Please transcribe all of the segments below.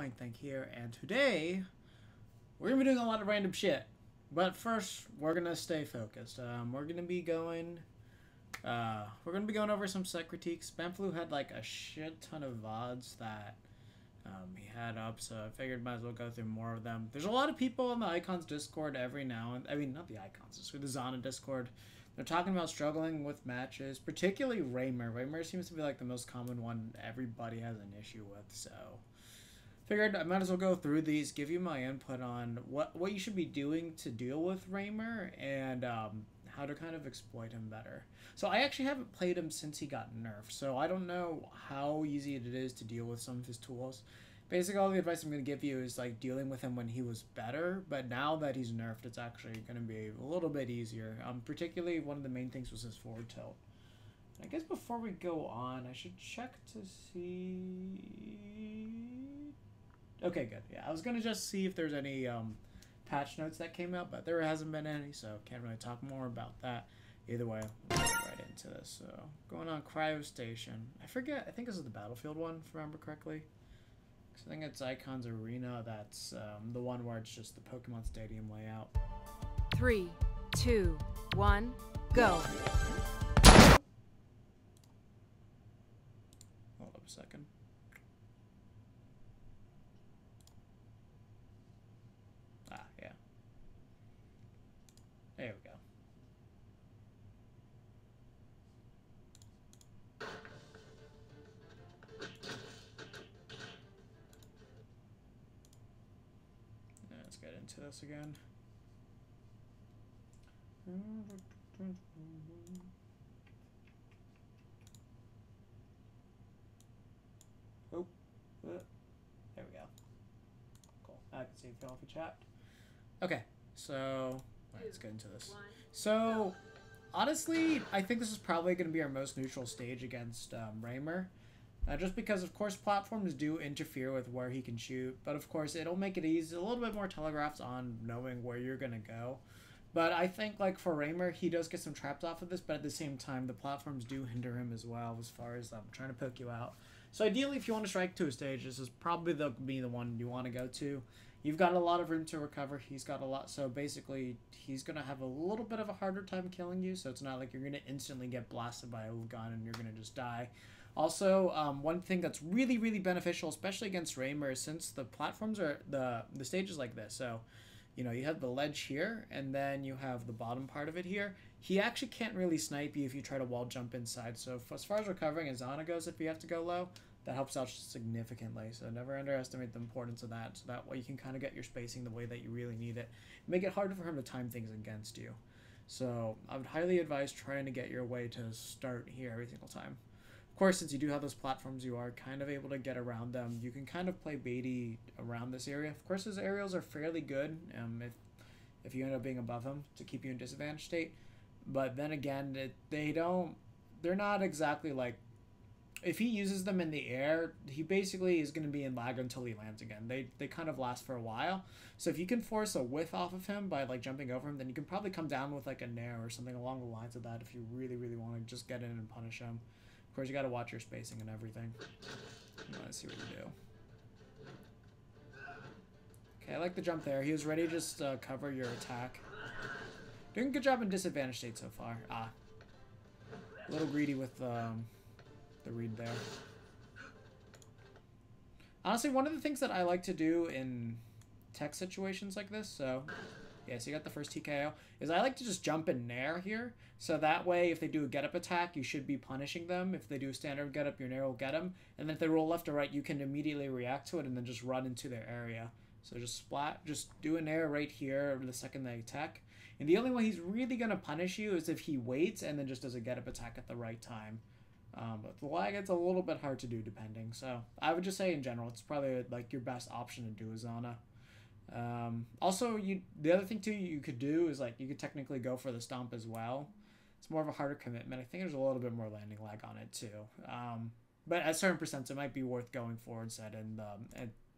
Dawangthang here, and today we're gonna be doing a lot of random shit. But first, we're gonna stay focused. We're gonna be going over some set critiques. Bamfalu had like a shit ton of VODs that he had up, so I figured might as well go through more of them. There's a lot of people in the Icons Discord every now and not the Icons Discord, the Zana Discord. They're talking about struggling with matches, particularly Raymer. Raymer seems to be like the most common one everybody has an issue with, so figured I might as well go through these, give you my input on what you should be doing to deal with Raymer and how to kind of exploit him better. So I actually haven't played him since he got nerfed, so I don't know how easy it is to deal with some of his tools. Basically, all the advice I'm going to give you is like dealing with him when he was better, but now that he's nerfed, it's actually going to be a little bit easier. Particularly, one of the main things was his forward tilt. I guess before we go on, I should check to see... Okay, good. Yeah, I was going to just see if there's any patch notes that came out, but there hasn't been any, so can't really talk more about that. Either way, we'll get right into this. So, going on Cryo Station. I forget, I think this is the Battlefield one, if I remember correctly. I think it's Icons Arena. That's the one where it's just the Pokemon Stadium layout. 3, 2, 1, go. Hold up a second. Ah, yeah. There we go. Let's get into this again. Oh, there we go. Cool. I can see it off the chat. Okay, so let's get into this. So, honestly, I think this is probably going to be our most neutral stage against Raymer. Just because, of course, platforms do interfere with where he can shoot, but of course, it'll make it easy, a little bit more telegraphed on knowing where you're going to go. But I think, like, for Raymer, he does get some traps off of this, but at the same time, the platforms do hinder him as well as far as trying to poke you out. So ideally, if you want to strike to a stage, this is probably the one you want to go to. You've got a lot of room to recover. He's got a lot, so basically, he's going to have a little bit of a harder time killing you, so it's not like you're going to instantly get blasted by a gun and you're going to just die. Also, one thing that's really, really beneficial, especially against Raymer, is since the platforms are, the stage is like this, so, you know, you have the ledge here, and then you have the bottom part of it here. He actually can't really snipe you if you try to wall jump inside, so as far as recovering as Zana goes, if you have to go low, that helps out significantly, so never underestimate the importance of that, so that way you can kind of get your spacing the way that you really need it. Make it harder for him to time things against you. So, I would highly advise trying to get your way to start here every single time. Of course, since you do have those platforms, you are kind of able to get around them. You can kind of play baity around this area. Of course, his aerials are fairly good if you end up being above him to keep you in disadvantage state. But then again, they're not exactly like, if he uses them in the air, he basically is going to be in lag until he lands again. They kind of last for a while. So if you can force a whiff off of him by like jumping over him, then you can probably come down with like a nair or something along the lines of that if you really, really want to just get in and punish him. Of course, you got to watch your spacing and everything. Let's see what you do. Okay, I like the jump there. He was ready to just cover your attack. Doing a good job in disadvantage state so far. Ah. A little greedy with the read there. Honestly, one of the things that I like to do in tech situations like this, so... yeah, so you got the first TKO, is I like to just jump in nair here, so that way if they do a get-up attack, you should be punishing them. If they do a standard get-up, your nair will get them, and then if they roll left or right, you can immediately react to it and then just run into their area. So just do a nair right here the second they attack. And the only way he's really going to punish you is if he waits and then just does a get-up attack at the right time. But the lag, it's a little bit hard to do depending, so I would just say in general, it's probably like your best option to do is Zana. Also, the other thing too you could do is like you could technically go for the stomp as well. It's more of a harder commitment. I think there's a little bit more landing lag on it too. But at certain percents, it might be worth going for instead and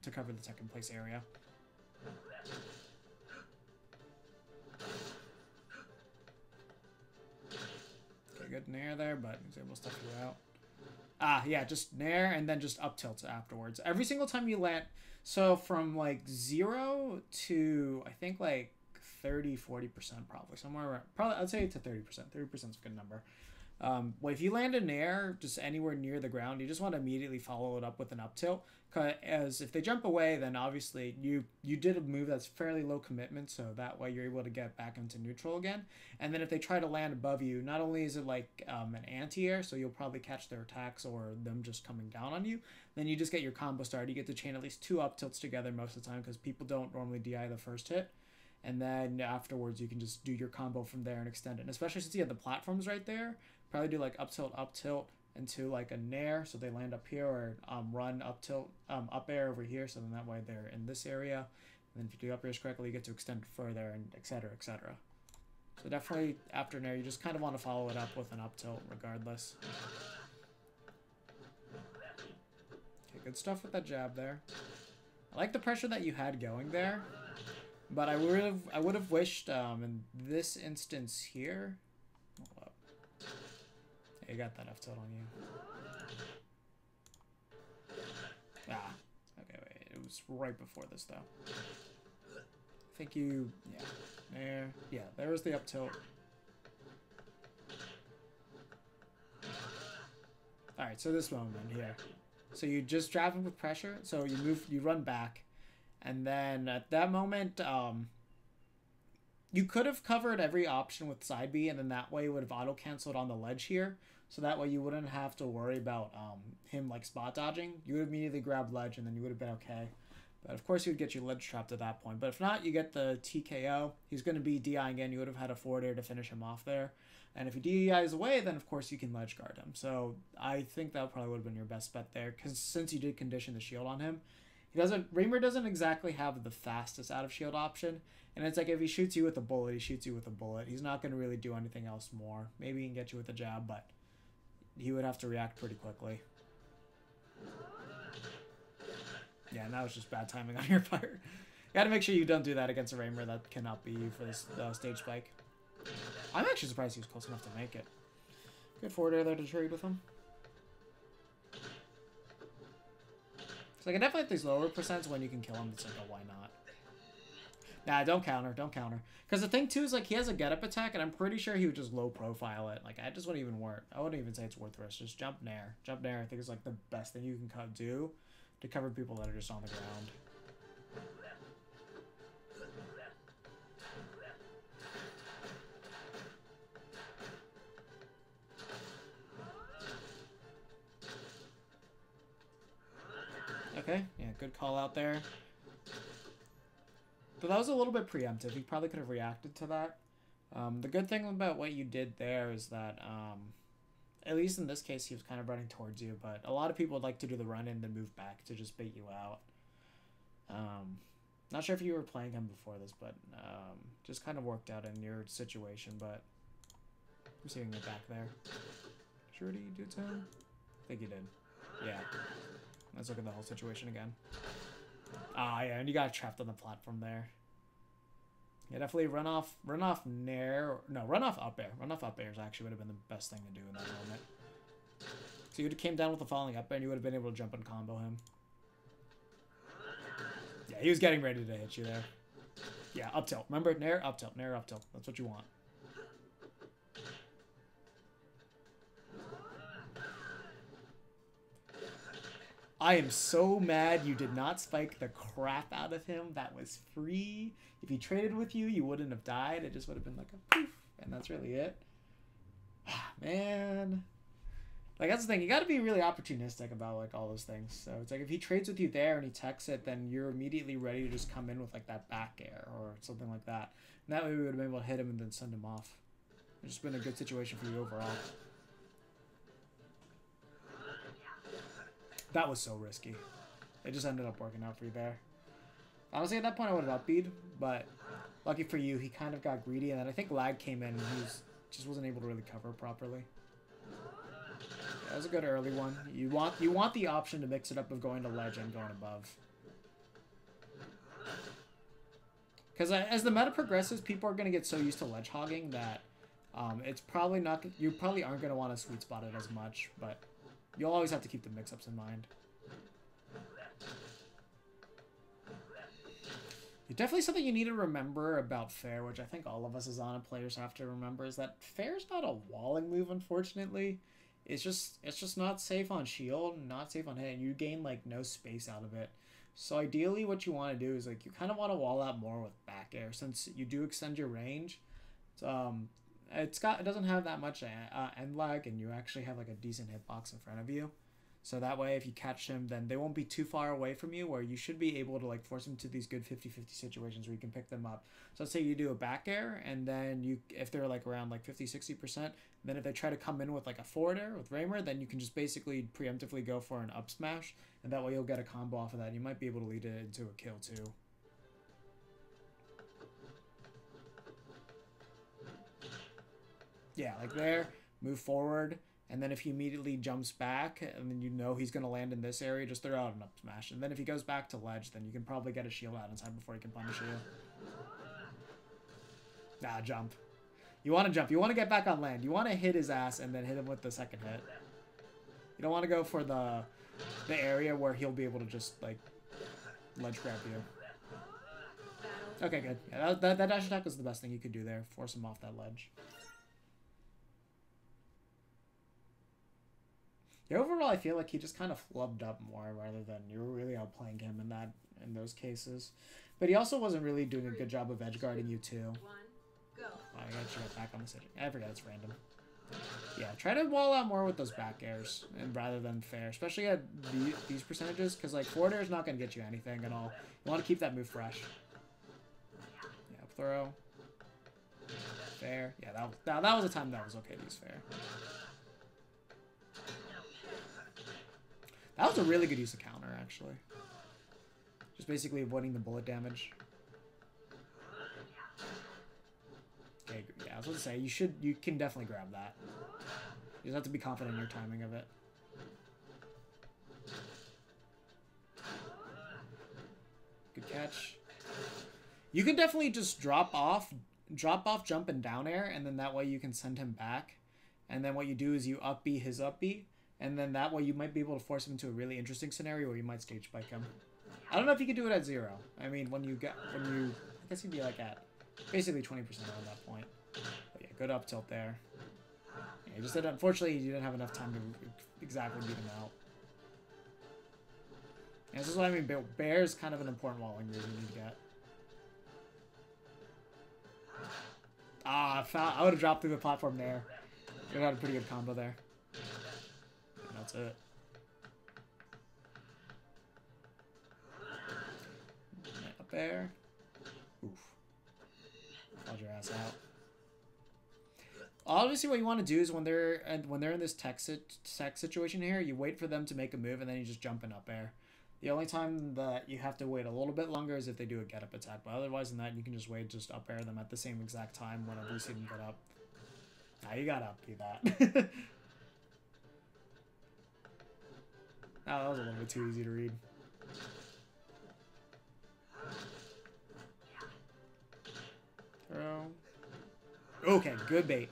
to cover the second place area. Okay, good nair there, but he's able to stuff you out. Ah, yeah, just nair and then just up tilt afterwards. Every single time you land... So from like 0 to I think like 30-40% probably somewhere around, probably I'd say to 30%. 30% is a good number. Well, if you land in air just anywhere near the ground, you just want to immediately follow it up with an up tilt. As if they jump away, then obviously you did a move that's fairly low commitment, so that way you're able to get back into neutral again. And then if they try to land above you, not only is it like an anti-air, so you'll probably catch their attacks or them just coming down on you, then you just get your combo started. You get to chain at least 2 up tilts together most of the time because people don't normally DI the first hit. And then afterwards you can just do your combo from there and extend it. And especially since you have the platforms right there, probably do like up tilt into like a nair, so they land up here, or run up tilt up air over here, so then that way they're in this area. And then if you do up airs correctly, you get to extend it further, and etc. etc. So definitely after nair, you just kind of want to follow it up with an up tilt regardless. Okay, good stuff with that jab there. I like the pressure that you had going there, but I would have wished in this instance here. Hold up. Yeah, you got that F tilt on you. Ah, okay, wait. It was right before this though. I think you, yeah, there, yeah. There was the up tilt. All right, so this moment here. So you just drop him with pressure. So you move, you run back, and then at that moment, you could have covered every option with side B, and then that way it would have auto-canceled on the ledge here. So that way you wouldn't have to worry about him like spot dodging. You would have immediately grabbed ledge, and then you would have been okay. But of course he would get you ledge trapped at that point. But if not, you get the TKO. He's going to be DIing in. You would have had a forward air to finish him off there. And if he DIs away, then of course you can ledge guard him. So I think that probably would have been your best bet there, because since you did condition the shield on him, Reimer doesn't exactly have the fastest out of shield option. And it's like if he shoots you with a bullet, he shoots you with a bullet. He's not going to really do anything else more. Maybe he can get you with a jab, but he would have to react pretty quickly. Yeah, and that was just bad timing on your part. You got to make sure you don't do that against a Reimer. That cannot be you for this stage spike. I'm actually surprised he was close enough to make it. Good forward air there to trade with him. So I can definitely hit these lower percents when you can kill him. It's like, oh, why not? Nah, don't counter. Don't counter. Because the thing, too, is like he has a get-up attack, and I'm pretty sure he would just low-profile it. Like, I just wouldn't even work. I wouldn't even say it's worth risk. Just jump nair. Jump nair, I think, is like the best thing you can do to cover people that are just on the ground. Okay, yeah, good call out there. But that was a little bit preemptive. He probably could have reacted to that. The good thing about what you did there is that, at least in this case, he was kind of running towards you, but a lot of people would like to do the run in then move back to just bait you out. Not sure if you were playing him before this, but just kind of worked out in your situation, but I'm seeing it back there. Sure, did you do it to him? I think you did. Yeah. Let's look at the whole situation again. Ah, yeah, and you got trapped on the platform there. Yeah, definitely run off nair. No, run off up air. Run off up airs actually would have been the best thing to do in that moment. So you would have came down with the falling up air, and you would have been able to jump and combo him. Yeah, he was getting ready to hit you there. Yeah, up tilt. Remember, nair, up tilt, nair, up tilt. That's what you want. I am so mad you did not spike the crap out of him. That was free. If he traded with you, you wouldn't have died. It just would have been like a poof, and that's really it. Man. Like, that's the thing. You got to be really opportunistic about, like, all those things. So it's like if he trades with you there and he techs it, then you're immediately ready to just come in with, like, that back air or something like that. And that way we would have been able to hit him and then send him off. It's just been a good situation for you overall. That was so risky. It just ended up working out for you there. Honestly, at that point, I would have up-beat, but lucky for you, he kind of got greedy, and then I think lag came in, and he just wasn't able to really cover properly. Yeah, that was a good early one. You want the option to mix it up of going to ledge and going above. Because as the meta progresses, people are going to get so used to ledge hogging that it's probably not. You probably aren't going to want to sweet spot it as much, but you'll always have to keep the mix-ups in mind. Definitely something you need to remember about Fair, which I think all of us as Ana players have to remember, is that Fair's not a walling move, unfortunately. It's just not safe on shield, not safe on hit, and you gain like no space out of it. So ideally what you want to do is like you kind of want to wall out more with back air since you do extend your range. It doesn't have that much end lag, and you actually have like a decent hitbox in front of you. So that way, if you catch him, then they won't be too far away from you, where you should be able to like force them to these good 50-50 situations where you can pick them up. So let's say you do a back air, and then if they're like around like 50-60%, then if they try to come in with like a forward air with Raymer, then you can just basically preemptively go for an up smash, and that way you'll get a combo off of that. And you might be able to lead it into a kill too. Yeah, like there, move forward. And then if he immediately jumps back, and then you know he's going to land in this area, just throw out an up smash. And then if he goes back to ledge, then you can probably get a shield out in time before he can punish you. Nah, jump. You want to jump. You want to get back on land. You want to hit his ass and then hit him with the second hit. You don't want to go for the area where he'll be able to just, like, ledge grab you. Okay, good. Yeah, that dash attack was the best thing you could do there. Force him off that ledge. Yeah, overall, I feel like he just kind of flubbed up more rather than you were really outplaying him in those cases. But he also wasn't really doing a good job of edge guarding you too. I gotta get back on the stage. I forget it's random. Yeah, try to wall out more with those back airs and rather than Fair, especially at these percentages, because like forward air is not gonna get you anything at all. You want to keep that move fresh. Yeah, up throw. Fair. Yeah, that was a time that was okay to use Fair. That was a really good use of counter, actually. Just basically avoiding the bullet damage. Okay, yeah, I was going to say, you can definitely grab that. You just have to be confident in your timing of it. Good catch. You can definitely just drop off, jump, and down air, and then that way you can send him back. And then what you do is you up B his up B. And then that way you might be able to force him into a really interesting scenario where you might stage spike him. I don't know if you can do it at 0. I mean, I guess he'd be like at basically 20% on that point. But yeah, good up tilt there. Yeah, unfortunately, you didn't have enough time to exactly beat him out. And this is what I mean, Bear is kind of an important walling move you need to get. I would have dropped through the platform there. You would have had a pretty good combo there. That's it. Up there. Oof. Called your ass out. Obviously, what you want to do is when they're in this tech situation here, you wait for them to make a move and then you just jump in up air. The only time that you have to wait a little bit longer is if they do a get up attack. But otherwise than that, you can just wait, just up air them at the same exact time whenever you see them get up. Nah, you gotta up do that. Oh, that was a little bit too easy to read. Throw. Okay, good bait.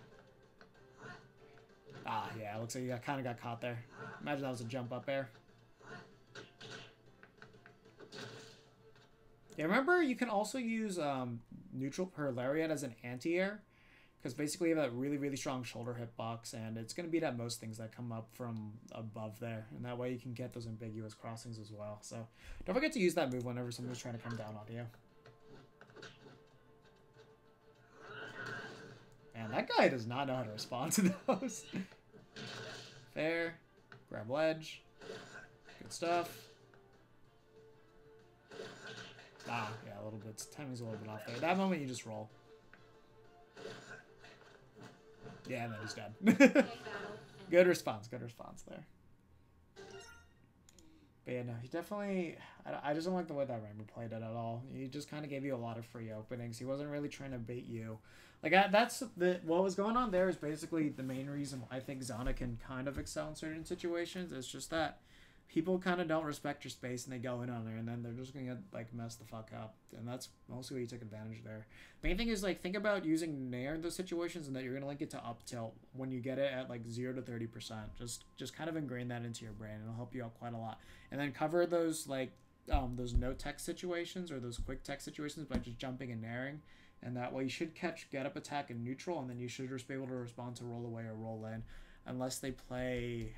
Yeah, it looks like you kind of got caught there. Imagine that was a jump up air. Yeah, remember you can also use neutral her lariat as an anti-air. Because basically you have that really, really strong shoulder hitbox, and it's going to beat at most things that come up from above there. And that way you can get those ambiguous crossings as well. So don't forget to use that move whenever someone's trying to come down on you. Man, that guy does not know how to respond to those. Fair. Grab ledge. Good stuff. Yeah, a little bit. Timing's a little bit off there. That moment you just roll. Yeah, and then he's dead. Good response there. But yeah, no, he definitely... I just don't like the way that Raymer played it at all. He just kind of gave you a lot of free openings. He wasn't really trying to bait you. Like, what was going on there is basically the main reason why I think Zana can kind of excel in certain situations. It's just that people kind of don't respect your space and they go in on there and then they're just going to, like, mess the fuck up. And that's mostly what you took advantage there. Main thing is, like, think about using Nair in those situations and that you're going to link it to up tilt when you get it at, like, 0 to 30%. Just kind of ingrain that into your brain and it'll help you out quite a lot. And then cover those, like, those no text situations or those quick text situations by just jumping and naring. And that way you should catch get up attack and neutral, and then you should just be able to respond to roll away or roll in. Unless they play...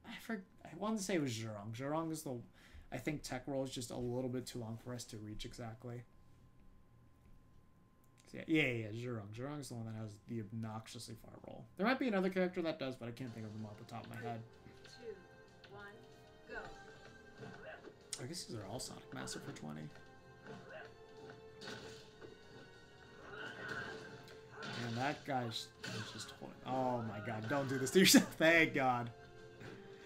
I wanted to say it was Zhurong. Zhurong is the... I think tech roll is just a little bit too long for us to reach exactly. So yeah, Zhurong. Zhurong is the one that has the obnoxiously far roll. There might be another character that does, but I can't think of them off the top of my head. 2, 1, go. I guess these are all Sonic Master for 20. And that guy's just holding... Oh my god, don't do this to yourself. Thank god.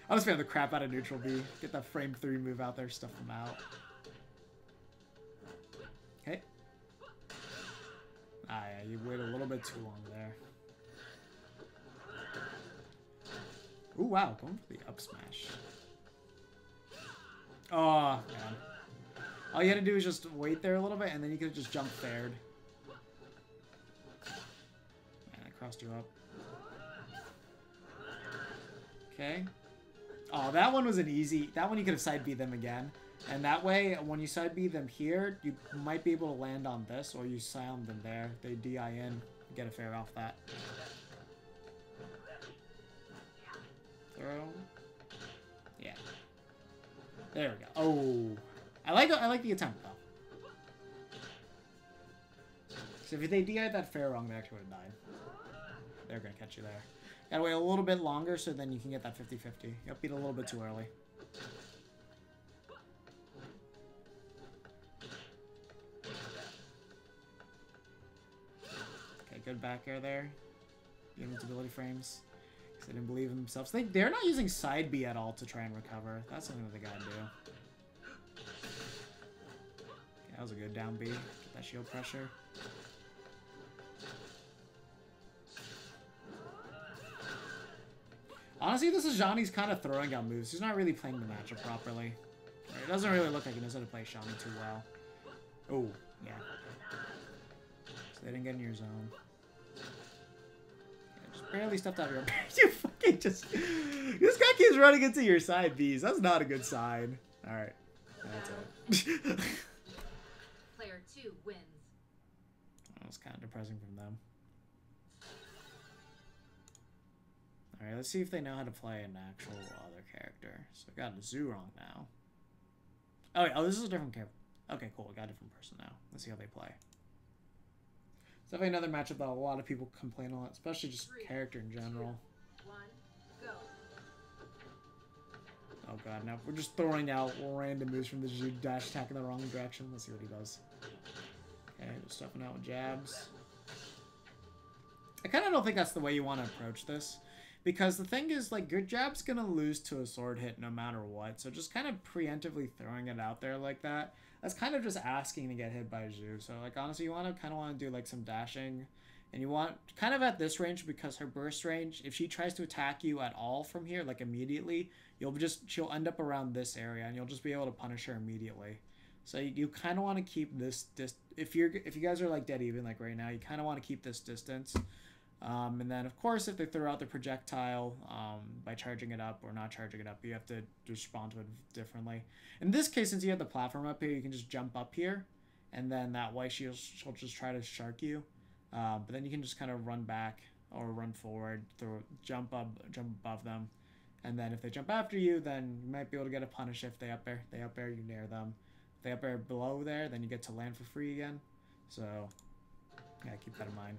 I'll just be the crap out of neutral B. Get that frame 3 move out there, stuff them out. Okay. Ah, yeah, you wait a little bit too long there. Ooh, wow, going for the up smash. Oh, man. All you had to do is just wait there a little bit, and then you could have just jump fared. Man, I crossed you up. Okay. Oh, that one was an easy... That one you could have side B them again. And that way, when you side B them here, you might be able to land on this, or you sound them there. They DI in, get a fair off that. Throw. Yeah. There we go. Oh. I like the attempt, though. So if they DI'd that fair wrong, they actually would have died. They're going to catch you there. Gotta wait a little bit longer so then you can get that 50-50. Yep, beat a little bit too early. Okay, good back air there. Give him ability frames. Because they didn't believe in themselves. They're not using side B at all to try and recover. That's something that they gotta do. Okay, that was a good down B. Get that shield pressure. Honestly, this is Johnny's kind of throwing out moves. He's not really playing the matchup properly. It doesn't really look like he knows how to play Johnny too well. Oh, yeah. So they didn't get in your zone. Yeah, just barely stepped out of your... You fucking just... This guy keeps running into your side Bs. That's not a good sign. Alright. That's it. Player 2 wins. That was kind of depressing from them. Alright, let's see if they know how to play an actual other character. So I got a Zhurong now. Oh, wait, this is a different character. Okay, cool. We got a different person now. Let's see how they play. It's definitely another matchup that a lot of people complain a lot, especially just character in general. 2, 1, go. Oh god, now we're just throwing out random moves from the Zhu dash attack in the wrong direction. Let's see what he does. Okay, just stuffing out with jabs. I kind of don't think that's the way you want to approach this. Because the thing is, like, your jab's gonna lose to a sword hit no matter what. So just kind of preemptively throwing it out there like that, that's kind of just asking to get hit by Zhu. So, like, honestly, you want to do, like, some dashing. And you want, kind of at this range, because her burst range, if she tries to attack you at all from here, like, immediately, she'll end up around this area, and you'll just be able to punish her immediately. So you kind of want to keep this, if you guys are, like, dead even, like, right now, you kind of want to keep this distance. And then, of course, if they throw out the projectile by charging it up or not charging it up, you have to respond to it differently. In this case, since you have the platform up here, you can just jump up here, and then that way she'll just try to shark you. But then you can just kind of run back or run forward, jump above them, and then if they jump after you, then you might be able to get a punish if they up air. You nair them. If they up air below there, then you get to land for free again. So, yeah, keep that in mind.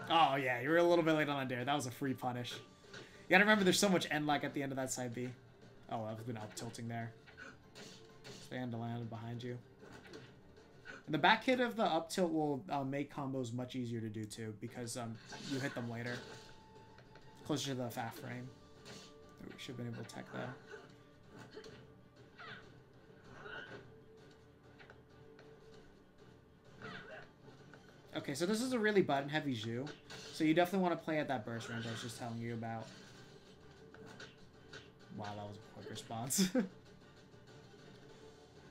Oh, yeah, you were a little bit late on that dare. That was a free punish. You gotta remember there's so much end lag at the end of that side B. Oh, I've been up tilting there. Stand to land behind you. And the back hit of the up tilt will make combos much easier to do too, because you hit them later. Closer to the FAF frame. We should have been able to tech that. Okay, so this is a really button-heavy Zhu, so you definitely want to play at that burst range I was just telling you about. Wow, that was a quick response. And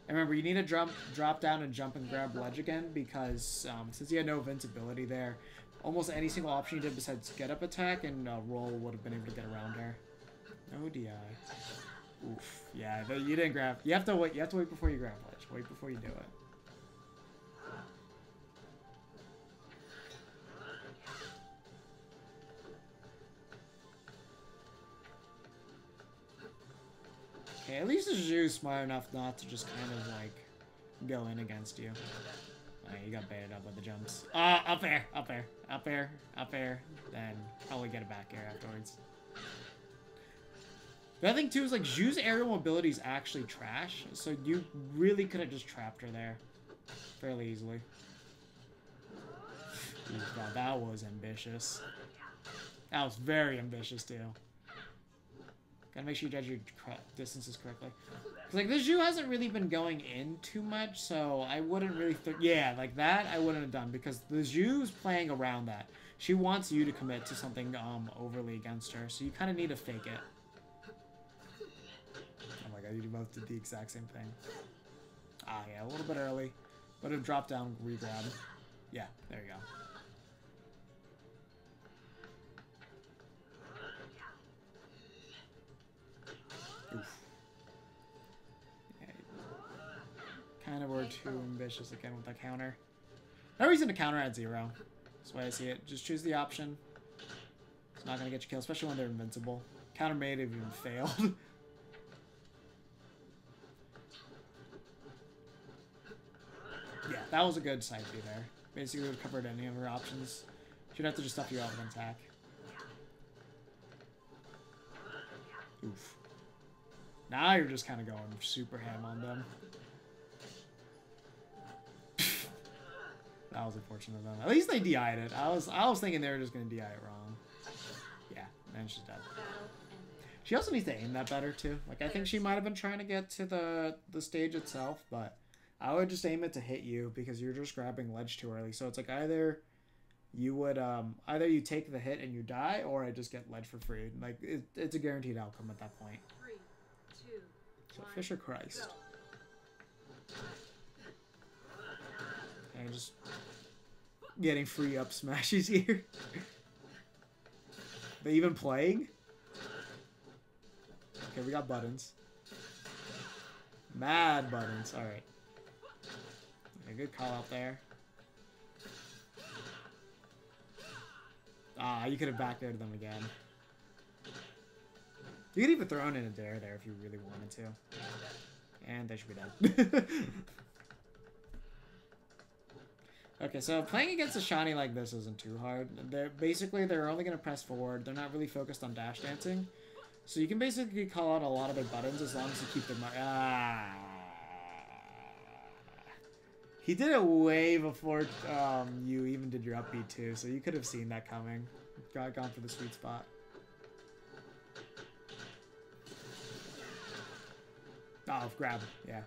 remember, you need to drop down and jump and grab ledge again, because since you had no invincibility there, almost any single option you did besides get up attack and roll would have been able to get around her. No DI. Oof. Yeah, but you didn't grab. You have to wait. You have to wait before you grab ledge. Wait before you do it. Okay, at least the Zhu's smart enough not to just kind of like go in against you. Alright, you got baited up with the jumps. Up air, up air, up air, up air. Then probably get a back air afterwards. The other thing too is like Zhu's aerial mobility is actually trash, so you really could have just trapped her there fairly easily. Ooh, God, that was ambitious. That was very ambitious too. Gotta make sure you judge your distances correctly. Cause like this Zhu hasn't really been going in too much, so I wouldn't really. Yeah, like that I wouldn't have done because the Zhu's playing around that. She wants you to commit to something overly against her, so you kind of need to fake it. Oh my God, you both did the exact same thing. Ah, yeah, a little bit early. Would have dropped down, re-grab. Yeah, there you go. Oof. Yeah, kind of were too ambitious again with that counter. No reason to counter at 0. That's the way I see it. Just choose the option. It's not going to get you killed, especially when they're invincible. Counter may have even failed. Yeah, that was a good side B there. Basically, we covered any of her options. She'd have to just stuff you out with an attack. Oof. Now you're just kind of going super ham on them. That was unfortunate of them. At least they DI'd it. I was thinking they were just gonna DI it wrong. Yeah, and she's dead. She also needs to aim that better too. Like I think she might have been trying to get to the stage itself, but I would just aim it to hit you because you're just grabbing ledge too early. So it's like either you would either you take the hit and you die, or I just get ledge for free. Like it's a guaranteed outcome at that point. 3, 2, So Fisher Christ. And just getting free up smashes here. They even playing? Okay, we got buttons. Mad buttons. Alright. A good call out there. Ah, you could have back aired them again. You could even throw in a dare there if you really wanted to. And they should be dead. Okay, so playing against a shiny like this isn't too hard. They're only going to press forward. They're not really focused on dash dancing. So you can basically call out a lot of their buttons as long as you keep them... He did it way before you even did your upbeat too, so you could have seen that coming. Gone for the sweet spot. Oh, grab. Yeah.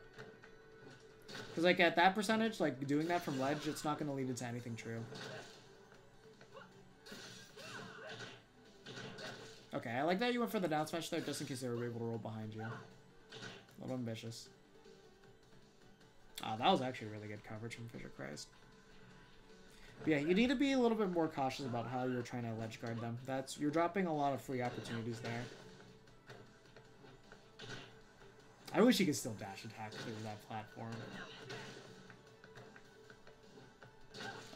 Because, like, at that percentage, like, doing that from ledge, it's not going to lead into anything true. Okay, I like that you went for the down smash there, just in case they were able to roll behind you. A little ambitious. Oh, that was actually really good coverage from Fisher Christ. But yeah, you need to be a little bit more cautious about how you're trying to ledge guard them. You're dropping a lot of free opportunities there. I wish you could still dash attack through that platform.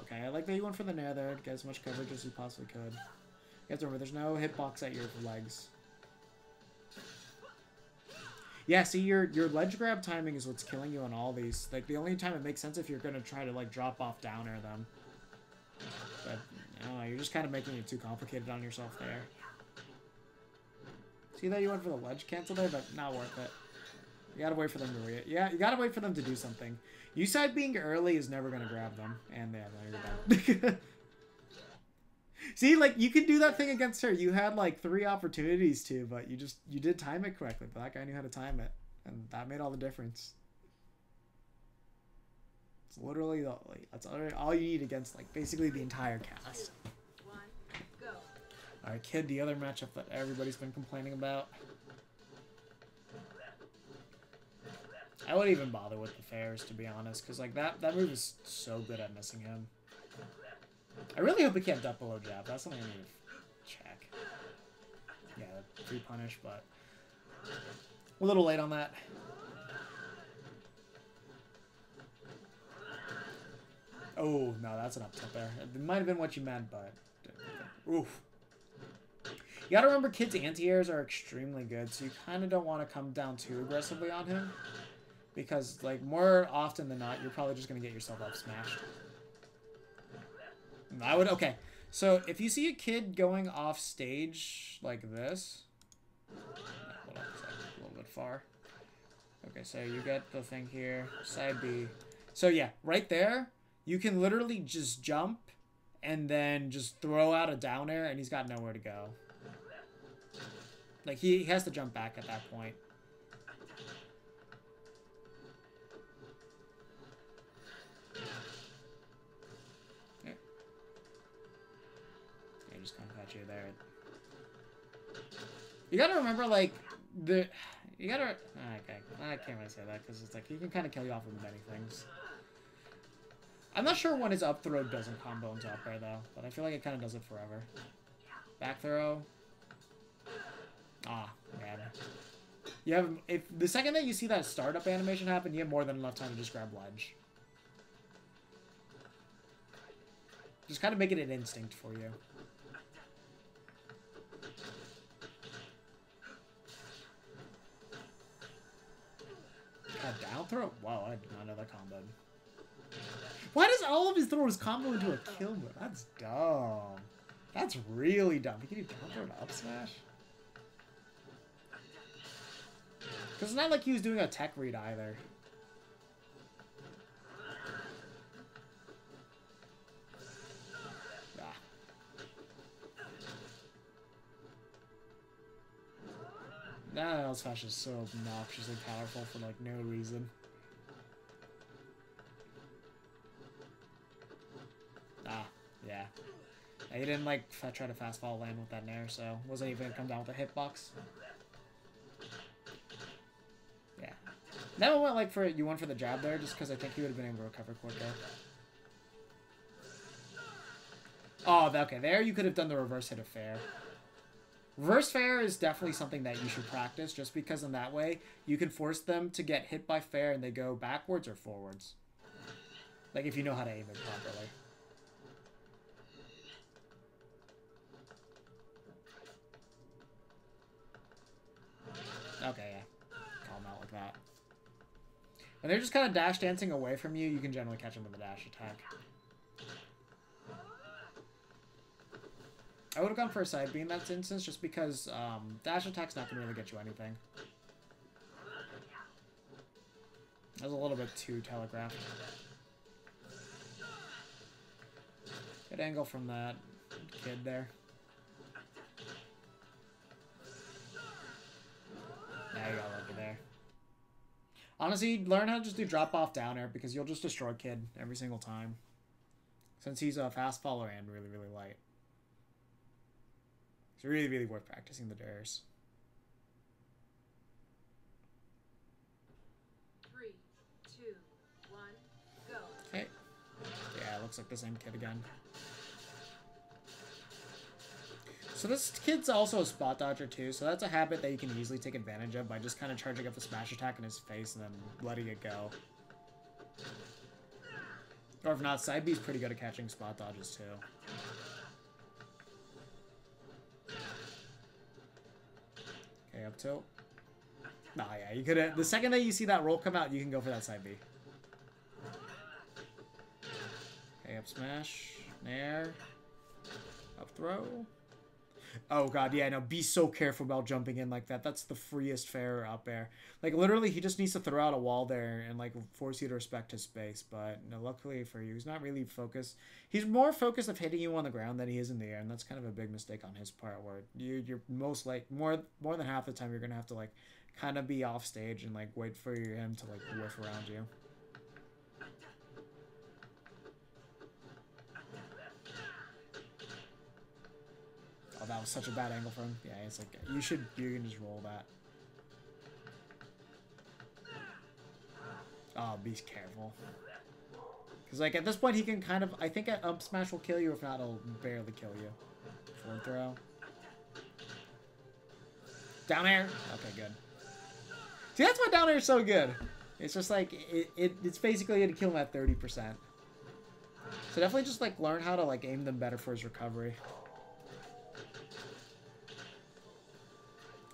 Okay, I like that you went for the nair there to get as much coverage as you possibly could. You have to remember, there's no hitbox at your legs. Yeah, see, your ledge grab timing is what's killing you on all these. Like, the only time it makes sense if you're going to try to, like, drop off down air them. But, no, you're just kind of making it too complicated on yourself there. See that you went for the ledge cancel there, but not worth it. You gotta wait for them to react. Yeah, you gotta wait for them to do something. You side being early is never gonna grab them. And yeah, there you go. See, like, you could do that thing against her. You had, like, 3 opportunities to, but you did time it correctly. But that guy knew how to time it. And that made all the difference. It's literally, like, that's all you need against, like, basically the entire cast. 1, go. Alright, Kid, the other matchup that everybody's been complaining about. I wouldn't even bother with the fairs, to be honest, because, like, that move is so good at missing him. I really hope he can't duck below jab. That's something I need to check. Yeah, free punish, but... A little late on that. Oh, no, that's an up tilt there. It might have been what you meant, but... Oof. You gotta remember, kids' anti-airs are extremely good, so you kind of don't want to come down too aggressively on him. Because, like, more often than not, you're probably just gonna get yourself up smashed. I would... Okay, so if you see a kid going off stage like this... Hold on a second, a little bit far. Okay, so you get the thing here, side B. So yeah, right there, you can literally just jump and then just throw out a down air and he's got nowhere to go. Like, he has to jump back at that point. Yeah. Yeah, just kind of got you there. You gotta remember, like, you gotta... Okay, I can't really say that, because it's like, he can kind of kill you off with many things. I'm not sure when his up throw doesn't combo into up air, though, but I feel like it kind of does it forever. Back throw. Ah, man. You have... If the second that you see that startup animation happen, you have more than enough time to just grab ledge. Just kind of make it an instinct for you. A down throw? Wow, I did not know that comboed. Why does all of his throws combo into a kill move? That's dumb. That's really dumb. He can do down throw and up smash? Because it's not like he was doing a tech read either. Ah. That L smash is so obnoxiously powerful for like no reason. Ah, yeah. He didn't like try to fast fall land with that nair, so wasn't even gonna come down with a hitbox. Yeah. That one went like for you went for the jab there, just because I think he would have been able to recover quicker. Oh, okay. There you could have done the reverse hit of fair. Reverse fair is definitely something that you should practice, just because in that way you can force them to get hit by fair and they go backwards or forwards. Like if you know how to aim it properly. Okay, yeah. Call them out like that. When they're just kind of dash dancing away from you, you can generally catch them with a dash attack. I would have gone for a side B in that instance, just because dash attack's not going to really get you anything. That was a little bit too telegraphed. Good angle from that kid there. Now you got lucky there. Honestly, learn how to just do drop off down air, because you'll just destroy kid every single time. Since he's a fast faller and really, really light. It's really, really worth practicing the dares. 3, 2, 1, go. Okay. Yeah, it looks like the same kid again. So this kid's also a spot dodger too, so that's a habit that you can easily take advantage of by just kind of charging up a smash attack in his face and then letting it go. Or if not, side B's pretty good at catching spot dodges too. Okay, up tilt. Nah, yeah, you could have... The second that you see that roll come out, you can go for that side B. Okay, up smash. Nair. Up throw. Oh god, yeah, no, be so careful about jumping in like that. That's the freest fair up air. Like, literally, he just needs to throw out a wall there and, like, force you to respect his space. But, no, luckily for you, he's not really focused. He's more focused of hitting you on the ground than he is in the air, and that's kind of a big mistake on his part, where you're most, like, more than half the time you're going to have to, like, kind of be off stage and, like, wait for him to, like, whiff around you. Oh, that was such a bad angle for him. Yeah, it's like, you can just roll that. Oh, be careful. Because, like, at this point, he can kind of... I think an up smash will kill you. If not, it'll barely kill you. Forward throw. Down air. Okay, good. See, that's why down air is so good. It's just like, it's basically going to kill him at 30%. So definitely just like learn how to like aim them better for his recovery.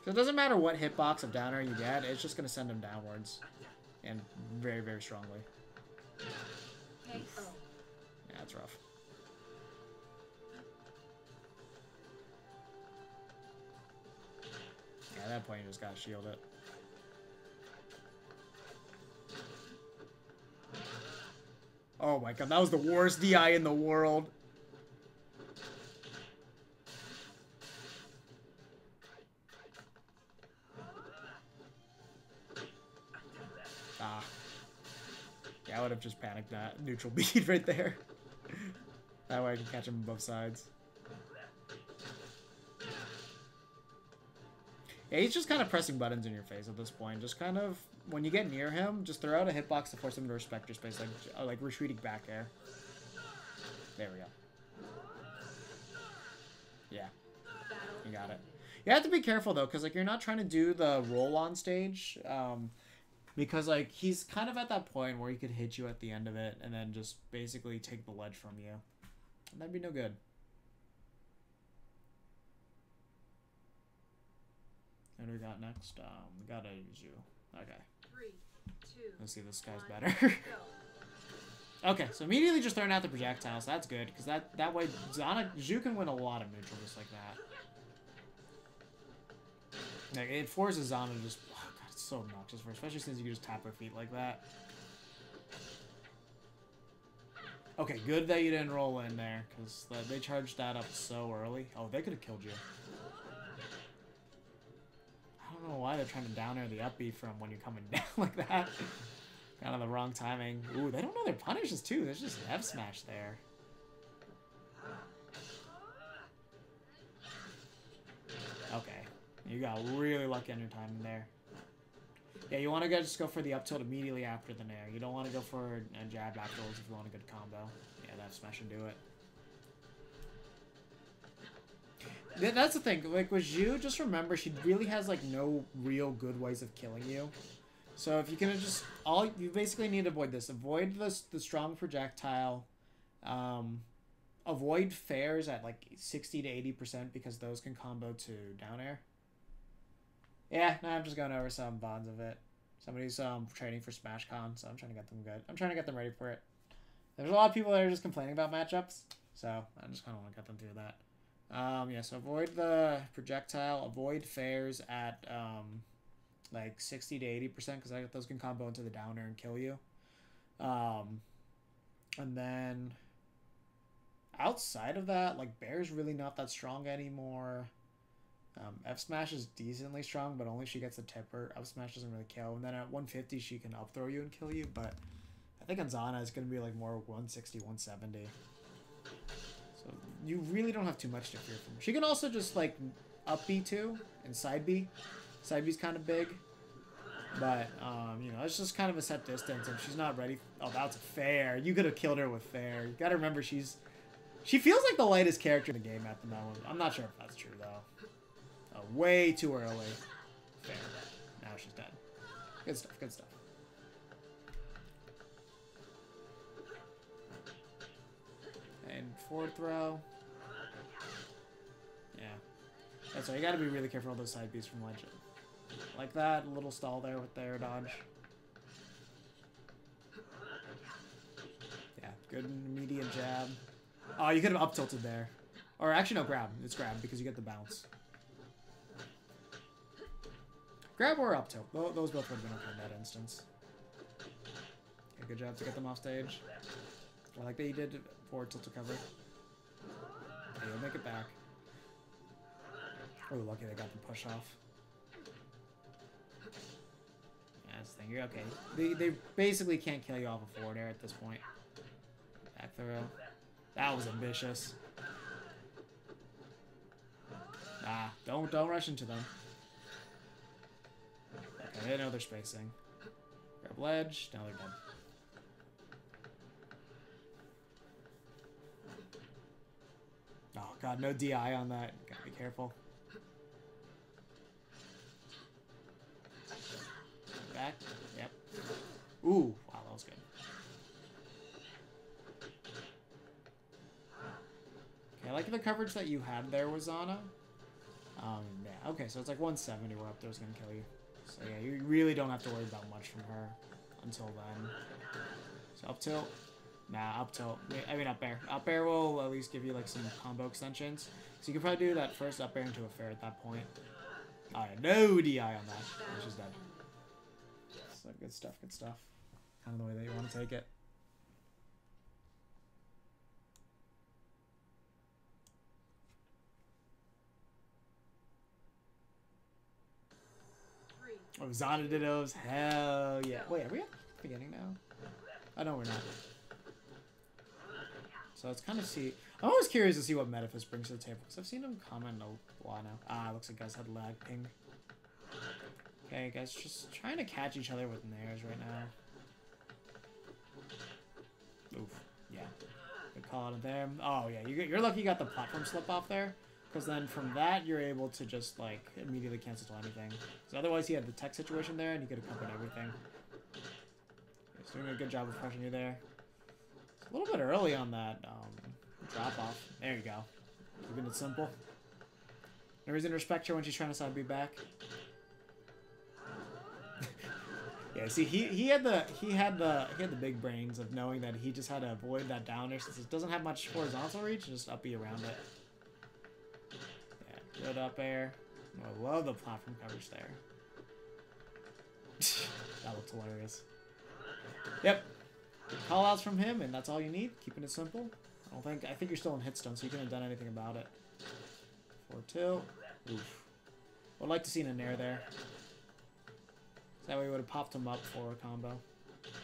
So it doesn't matter what hitbox of down air you get, it's just going to send him downwards. And very, very strongly. Yeah, that's rough. Yeah, at that point you just gotta shield it. Oh my god, that was the worst DI in the world. Ah. Yeah, I would have just panicked that neutral bead right there. That way I can catch him on both sides. Yeah, he's just kind of pressing buttons in your face at this point. Just kind of, when you get near him, just throw out a hitbox to force him to respect your space, like retreating back air. There we go. Yeah, you got it. You have to be careful though, because like you're not trying to do the roll on stage, because like he's kind of at that point where he could hit you at the end of it and then just basically take the ledge from you, and that'd be no good. What do we got next? We got a Zhu. Okay. 3, 2, let's see if this guy's better. Okay, so immediately just throwing out the projectiles. That's good, because that way Zhu can win a lot of neutral just like that. Like, it forces Zana to just... Oh god, it's so obnoxious for, especially since you can just tap her feet like that. Okay, good that you didn't roll in there, because they charged that up so early. Oh, they could have killed you. I don't know why they're trying to down air the up B from when you're coming down like that. Kind of the wrong timing. Ooh, they don't know their punishes too. There's just F smash there. Okay. You got really lucky on your timing there. Yeah, you want to just go for the up tilt immediately after the nair. You don't want to go for a jab afterwards if you want a good combo. Yeah, that F smash should do it. That's the thing, like with Zhu, just remember she really has like no real good ways of killing you. So if you can just, you basically need to avoid this. Avoid the strong projectile. Avoid fairs at like 60 to 80% because those can combo to down air. Yeah, no, I'm just going over some bonds of it. Somebody's training for SmashCon, so I'm trying to get them good. I'm trying to get them ready for it. There's a lot of people that are just complaining about matchups, so I just kind of want to get them through that. Yeah, so avoid the projectile, avoid fairs at like 60 to 80% because those can combo into the downer and kill you. And then outside of that, like Bear's really not that strong anymore. F smash is decently strong, but only if she gets a tipper. Up smash doesn't really kill. And then at 150, she can up throw you and kill you. But I think on Zana, it's going to be like more 160, 170. So you really don't have too much to fear from her. She can also just like up B too and side B. Side B's kind of big. But, you know, it's just kind of a set distance. And she's not ready. Oh, that's a fair. You could have killed her with fair. You got to remember she feels like the lightest character in the game at the moment. I'm not sure if that's true, though. Oh, way too early. Fair. Now she's dead. Good stuff, good stuff. And forward throw. Yeah. That's why you gotta be really careful with those side Bs from Legend. Like that, a little stall there with the air dodge. Yeah, good medium jab. Oh, you could have up tilted there. Or actually, no, grab. It's grab because you get the bounce. Grab or up tilt. Those both would have been okay in that instance. Okay, good job to get them off stage. I like that you did forward tilt to cover. Okay, you'll make it back. Oh, lucky they got the push off. Yeah, that's the thing. You're okay. They basically can't kill you off a forward air at this point. Back throw. That was ambitious. Ah, don't rush into them. Okay, they know they're spacing. Grab ledge. Now they're dead. Oh god, no DI on that. Gotta be careful. back. Yep. Ooh, wow, that was good. Okay, I like the coverage that you had there with Zana. Yeah, okay, so it's like 170 where up there's gonna kill you. So yeah, you really don't have to worry about much from her until then. So up tilt. Nah, up tilt. I mean up air. Up air will at least give you like some combo extensions. So you can probably do that first up air into a fair at that point. Oh yeah, no DI on that. Which is dead. So good stuff, good stuff. Kind of the way that you want to take it. Oh, Zana Dittos. Hell yeah. Wait, are we at the beginning now? Oh, no, we're not. So let's kind of see. I'm always curious to see what Metaphys brings to the table, because I've seen him comment a while now. Ah, looks like guys had lag ping. Okay, guys, just trying to catch each other with nairs right now. Oof. Yeah. Good call out of there. Oh, yeah. You're lucky you got the platform slip off there. Because then from that, you're able to just, like, immediately cancel to anything. So otherwise, he had the tech situation there, and he could have covered everything. He's doing a good job of crushing you there. It's a little bit early on that drop-off. There you go. Keeping it simple. No reason to respect her when she's trying to side B back. Yeah, see, he had the big brains of knowing that he just had to avoid that downer since it doesn't have much horizontal reach, and just up B around it. Good up air. Oh, I love the platform coverage there. That looks hilarious. Yep. Good call outs from him, and that's all you need. Keeping it simple. I think you're still in hitstone, so you couldn't have done anything about it. 4-2. Oof. Would like to see an air there. So that way we would have popped him up for a combo.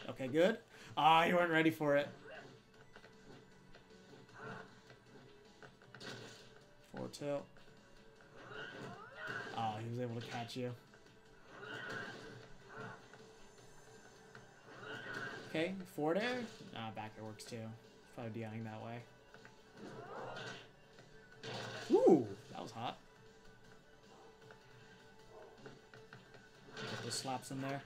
Okay, good. Ah, you weren't ready for it. 4-2. Oh, he was able to catch you. Okay, forward air. Ah, back air works too. Probably DIing that way. Ooh, that was hot. Get those slaps in there.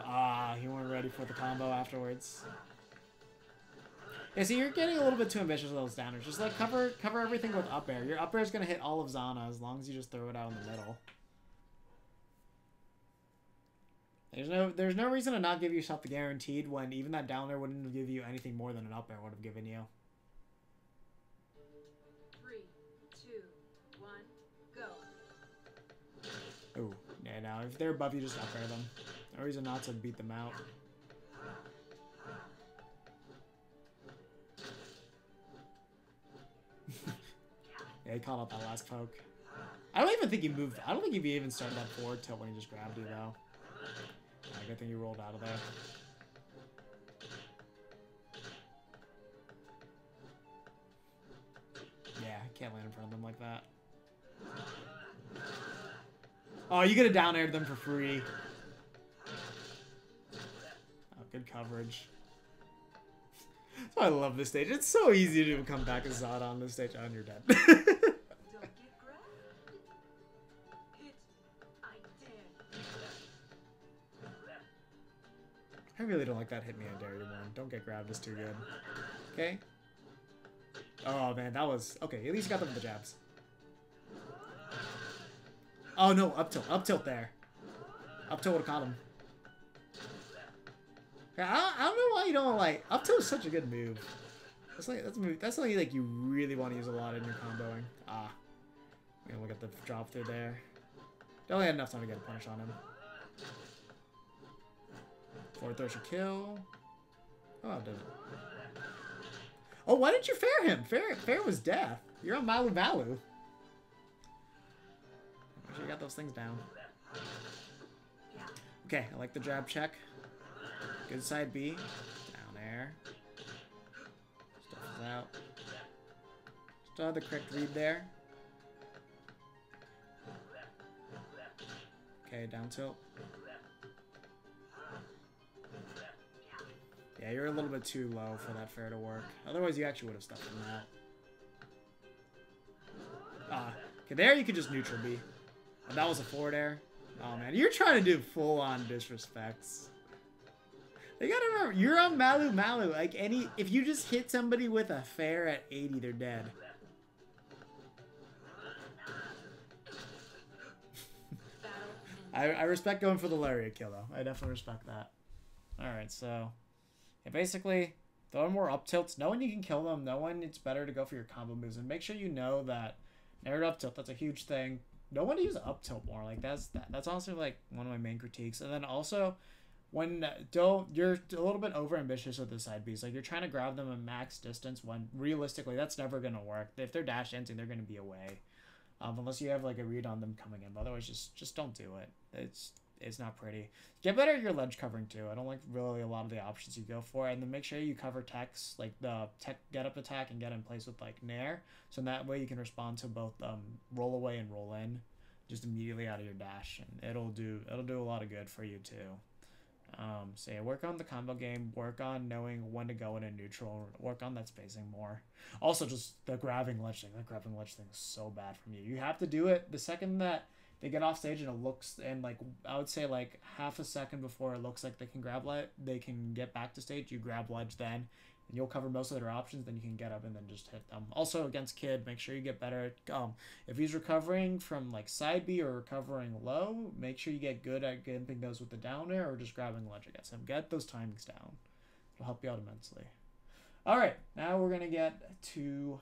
Ah, he weren't ready for the combo afterwards. Yeah, see, you're getting a little bit too ambitious with those downers. Just like cover everything with up air. Your up air is gonna hit all of Zana as long as you just throw it out in the middle. There's no reason to not give yourself the guaranteed when even that downer wouldn't give you anything more than an up air would have given you. 3, 2, 1, go. Ooh, yeah, no, if they're above you, just up air them. No reason not to beat them out. Yeah, he called out that last poke. I don't even think he moved. I don't think he even started that forward tilt when he just grabbed you, though. Good thing you rolled out of there. Yeah, I can't land in front of them like that. Oh, you could have down aired them for free. Oh, good coverage. I love this stage. It's so easy to come back as Zod on this stage. Oh, and you're dead. Don't get grabbed. Hit. I dare. I really don't like that hit me on dare you one. Don't get grabbed is too good. Okay. Oh man, that was okay. At least you got them with the jabs. Oh no, up tilt there. Up tilt would have caught him. I don't know why you don't like up tilt is such a good move. That's something like you really want to use a lot in your comboing. Ah, I'm gonna look at the drop through there. Definitely had enough time to get a punish on him. Forward throw should kill. Oh, it didn't. Oh, why didn't you fair him? Fair was death. You're on Malu Malu. Make sure you got those things down. Okay, I like the jab check. Good side B. Down air. Stuff is out. Still have the correct read there. Okay, down tilt. Yeah, you're a little bit too low for that fair to work. Otherwise, you actually would have stuffed him out. Okay, there you could just neutral B. And that was a forward air. Oh man, you're trying to do full-on disrespects. You gotta remember, you're on Malu Malu. Like if you just hit somebody with a fair at 80, they're dead. I respect going for the lariat kill though. I definitely respect that. All right, so yeah, basically throwing more up tilts, knowing you can kill them, knowing it's better to go for your combo moves, and make sure you know that narrowed up tilt. That's a huge thing. No one to use up tilt more. Like that's honestly like one of my main critiques. And then also, when you're a little bit over ambitious with the side Bs. Like you're trying to grab them at max distance when realistically that's never gonna work. If they're dash dancing, they're gonna be away, unless you have like a read on them coming in. But otherwise, just don't do it. It's not pretty. Get better at your ledge covering too. I don't like really a lot of the options you go for, and then make sure you cover techs like the tech get up attack and get in place with like nair, so in that way you can respond to both roll away and roll in, just immediately out of your dash, and it'll do a lot of good for you too. So yeah, work on the combo game, work on knowing when to go in a neutral, work on that spacing more. Also, just the grabbing ledge thing. That grabbing ledge thing is so bad from you. You have to do it the second that they get off stage and it looks, and like I would say like half a second before it looks like they can they can get back to stage, you grab ledge then, and you'll cover most of their options, then you can get up and then just hit them. Also against Kid, make sure you get better at, if he's recovering from like side B or recovering low, make sure you get good at gimping those with the down air or just grabbing ledge against him. Get those timings down. It'll help you out immensely. Alright, now we're going to get to